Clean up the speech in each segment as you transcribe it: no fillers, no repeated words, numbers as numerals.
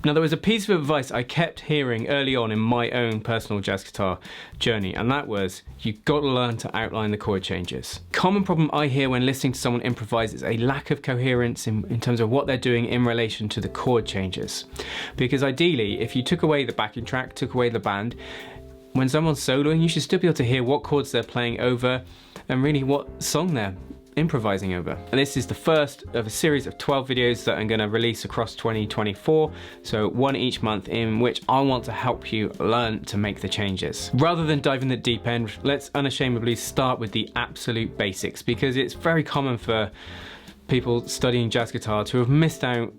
Now, there was a piece of advice I kept hearing early on in my own personal jazz guitar journey, and that was, you've got to learn to outline the chord changes. Common problem I hear when listening to someone improvise is a lack of coherence in terms of what they're doing in relation to the chord changes. Because ideally, if you took away the backing track, took away the band, when someone's soloing, you should still be able to hear what chords they're playing over and really what song they're improvising over. And this is the first of a series of 12 videos that I'm going to release across 2024, so one each month, in which I want to help you learn to make the changes. Rather than diving the deep end, let's unashamedly start with the absolute basics, because it's very common for people studying jazz guitar to have missed out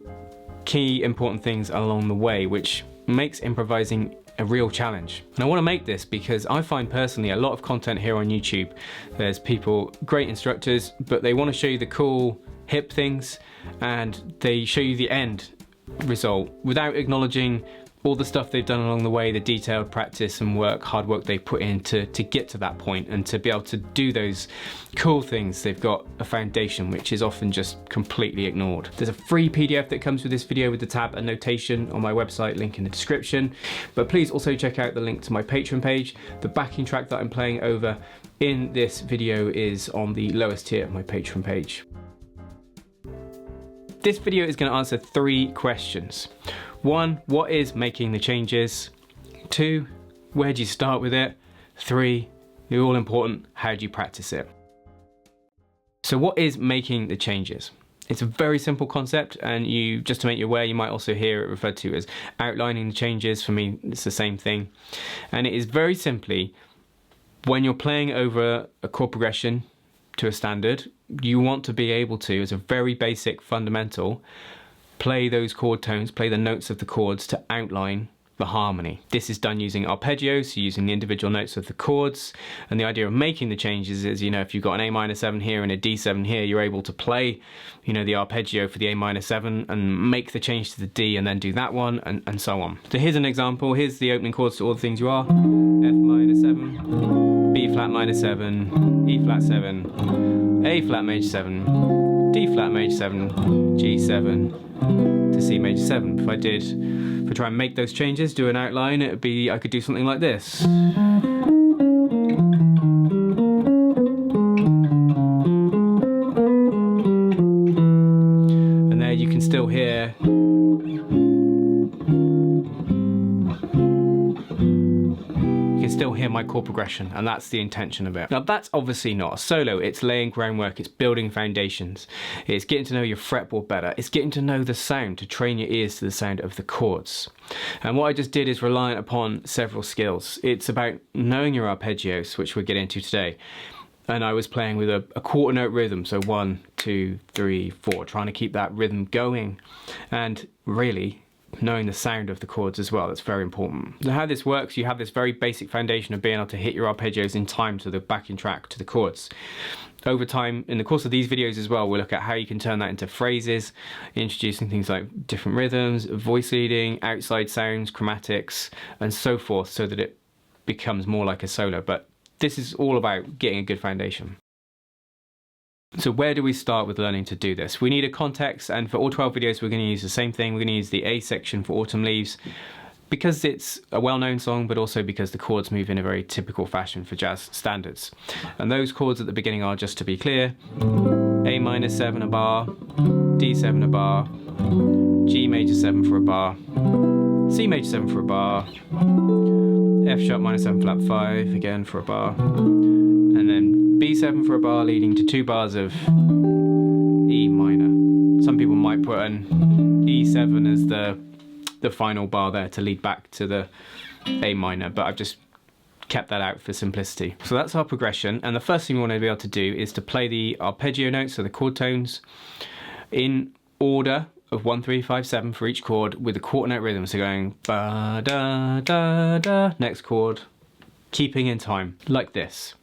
key important things along the way, which makes improvising a real challenge. And I want to make this because I find personally a lot of content here on YouTube. There's people, great instructors, but they want to show you the cool hip things and they show you the end result without acknowledging all the stuff they've done along the way, the detailed practice and hard work they put in to get to that point, and to be able to do those cool things. They've got a foundation which is often just completely ignored. There's a free PDF that comes with this video with the tab and notation on my website, link in the description. But please also check out the link to my Patreon page. The backing track that I'm playing over in this video is on the lowest tier of my Patreon page. This video is going to answer 3 questions. 1, what is making the changes? 2, where do you start with it? 3, the all important, how do you practice it? So what is making the changes? It's a very simple concept, and just to make you aware, you might also hear it referred to as outlining the changes. For me, it's the same thing. And it is very simply, when you're playing over a chord progression to a standard, you want to be able to, as a very basic fundamental, play those chord tones, play the notes of the chords to outline the harmony. This is done using arpeggios, so using the individual notes of the chords. And the idea of making the changes is, if you've got an A-7 here and a D7 here, you're able to play, the arpeggio for the A-7 and make the change to the D and then do that one, and so on. So here's an example. Here's the opening chords to All the Things You Are. F-7, B-flat-7, E-flat-7, A-flat major 7, D-flat major 7, G7, to C major 7. If I try and make those changes, do an outline, I could do something like this. And there you can still hear my chord progression, and that's the intention of it. Now, that's obviously not a solo. It's laying groundwork, it's building foundations, it's getting to know your fretboard better, it's getting to know the sound, to train your ears to the sound of the chords. And what I just did is reliant upon several skills. It's about knowing your arpeggios, which we'll get into today. And I was playing with a quarter note rhythm, so 1, 2, 3, 4, trying to keep that rhythm going, and really knowing the sound of the chords as well. That's very important. So how this works, you have this very basic foundation of being able to hit your arpeggios in time to the backing track, to the chords. Over time, in the course of these videos as well, we'll look at how you can turn that into phrases, introducing things like different rhythms, voice leading, outside sounds, chromatics, and so forth, so that it becomes more like a solo. But this is all about getting a good foundation. So where do we start with learning to do this? We need a context, and for all 12 videos we're going to use the same thing. We're going to use the A section for Autumn Leaves, because it's a well-known song, but also because the chords move in a very typical fashion for jazz standards. And those chords at the beginning are, just to be clear, A-7 a bar, D7 a bar, G major 7 for a bar, C major 7 for a bar, F#-7 flat 5 again for a bar, and then B7 for a bar, leading to 2 bars of E minor. Some people might put an E7 as the final bar there to lead back to the A minor, but I've just kept that out for simplicity. So that's our progression, and the first thing we want to be able to do is to play the arpeggio notes, so the chord tones, in order of 1, 3, 5, 7 for each chord, with the quarter note rhythm, so going ba da da da, next chord, keeping in time, like this.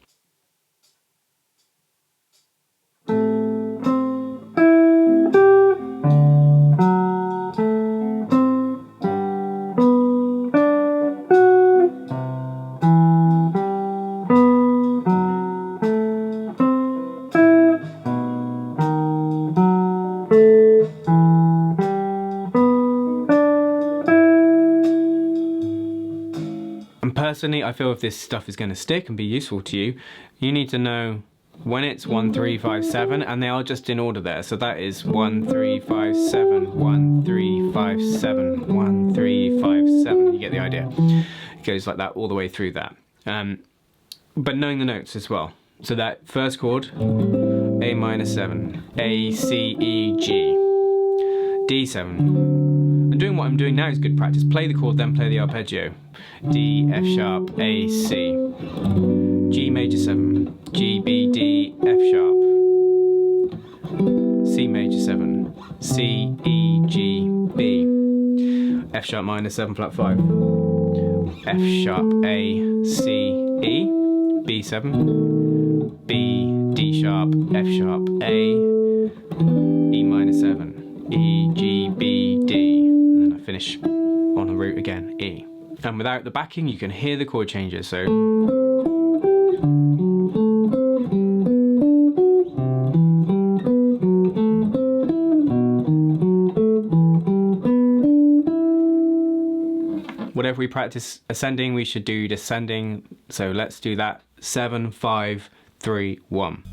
Personally, I feel if this stuff is going to stick and be useful to you, you need to know when it's 1, 3, 5, 7, and they are just in order there. So that is 1, 3, 5, 7, 1, 3, 5, 7, 1, 3, 5, 7. You get the idea. It goes like that all the way through that. But knowing the notes as well. So that first chord, A minor 7, A, C, E, G, D7. And doing what I'm doing now is good practice. Play the chord, then play the arpeggio. D, F sharp, A, C, G major 7, G, B, D, F sharp, C major 7, C, E, G, B, F sharp minor 7 flat 5, F sharp, A, C, E, B7, B, D sharp, F sharp, A, E minor 7, E, G, B, D, and then I finish on the root again, E. And without the backing, you can hear the chord changes. So whatever we practice ascending, we should do descending. So let's do that. 7, 5, 3, 1.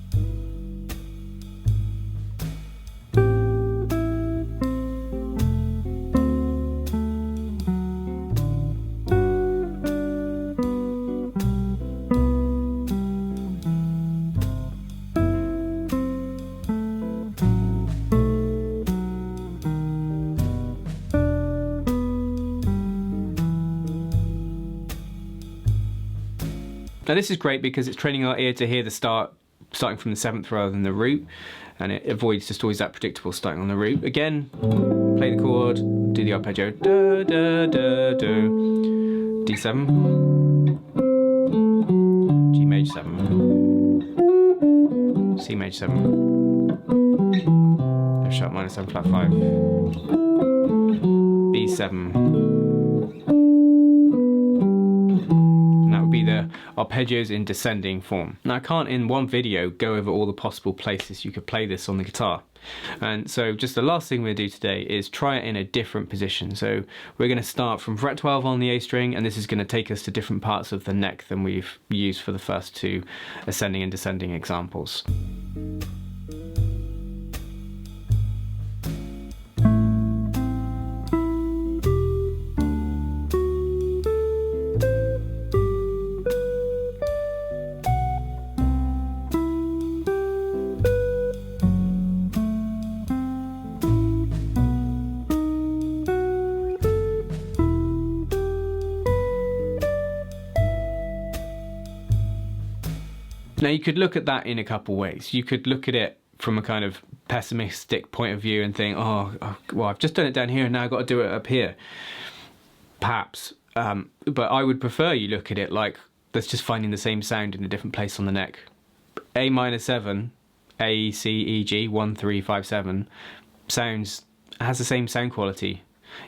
Now this is great because it's training our ear to hear the starting from the 7th rather than the root, and it avoids just always that predictable starting on the root. Again, play the chord, do the arpeggio, da, da, da, da, D7, G major 7, C major 7, F sharp minor 7 flat 5, B7. The arpeggios in descending form. Now I can't in one video go over all the possible places you could play this on the guitar, and so just the last thing we're going to do today is try it in a different position. So we're going to start from fret 12 on the A string, and this is going to take us to different parts of the neck than we've used for the first two ascending and descending examples. Now you could look at that in a couple ways. You could look at it from a kind of pessimistic point of view and think, oh well, I've just done it down here and now I've got to do it up here. Perhaps, but I would prefer you look at it like that's just finding the same sound in a different place on the neck. A minor 7, A, C, E, G, 1, 3, 5, 7 has the same sound quality.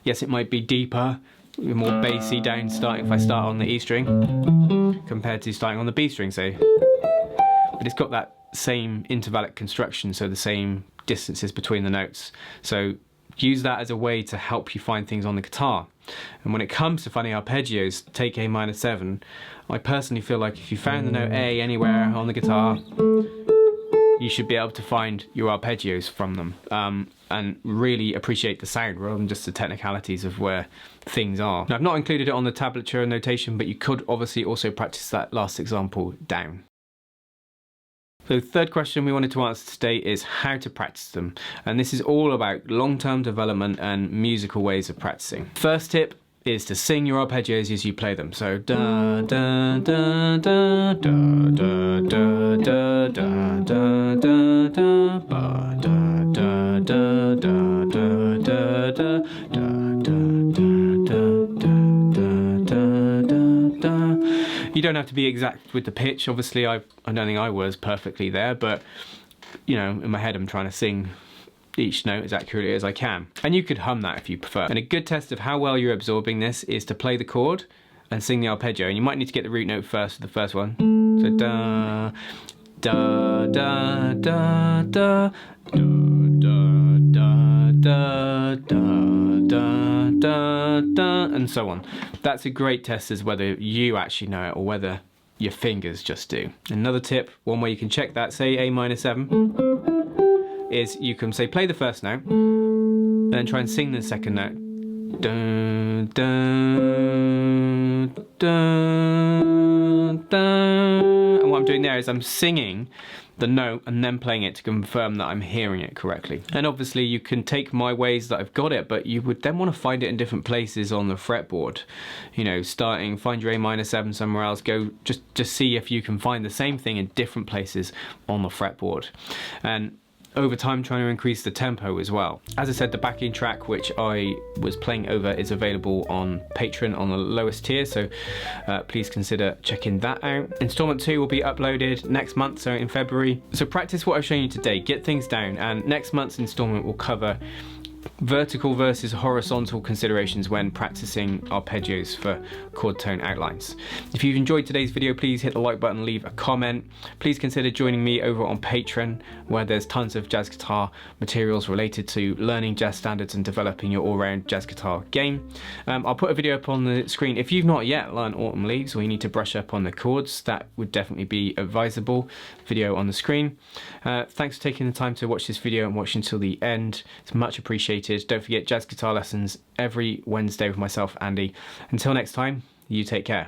Yes, it might be deeper, more bassy down starting if I start on the E string compared to starting on the B string, say. But it's got that same intervallic construction, so the same distances between the notes. So use that as a way to help you find things on the guitar. And when it comes to finding arpeggios, take A minor 7. I personally feel like if you found the note A anywhere on the guitar, you should be able to find your arpeggios from them, and really appreciate the sound rather than just the technicalities of where things are. Now, I've not included it on the tablature notation, but you could obviously also practice that last example down. So the third question we wanted to answer today is how to practice them. And this is all about long-term development and musical ways of practicing. First tip is to sing your arpeggios as you play them. So da da da da da da da da da da da da ba da da da da da da da da. You don't have to be exact with the pitch. Obviously, I don't think I was perfectly there, but you know, in my head I'm trying to sing each note as accurately as I can. And you could hum that if you prefer. And a good test of how well you're absorbing this is to play the chord and sing the arpeggio. And you might need to get the root note first, the first one. So da da da da da da da da da, da, da, da, da, and so on. That's a great test as whether you actually know it or whether your fingers just do. Another tip, one way you can check that, say A minor 7, is you can say play the first note and then try and sing the second note. Dun, dun, dun, dun. And what I'm doing there is I'm singing the note and then playing it to confirm that I'm hearing it correctly. And obviously you can take my ways that I've got it, but you would then want to find it in different places on the fretboard. You know, find your A minor 7 somewhere else, go just see if you can find the same thing in different places on the fretboard. And over time trying to increase the tempo as well. As I said, the backing track which I was playing over is available on Patreon on the lowest tier, so please consider checking that out. Installment 2 will be uploaded next month, so in February. So practice what I've shown you today, get things down, and next month's installment will cover vertical versus horizontal considerations when practicing arpeggios for chord tone outlines. If you've enjoyed today's video, please hit the like button, leave a comment. Please consider joining me over on Patreon, where there's tons of jazz guitar materials related to learning jazz standards and developing your all-round jazz guitar game. I'll put a video up on the screen. If you've not yet learned Autumn Leaves or you need to brush up on the chords, that would definitely be advisable. Video on the screen. Thanks for taking the time to watch this video and watch until the end. It's much appreciated. Don't forget jazz guitar lessons every Wednesday with myself, Andy. Until next time, you take care.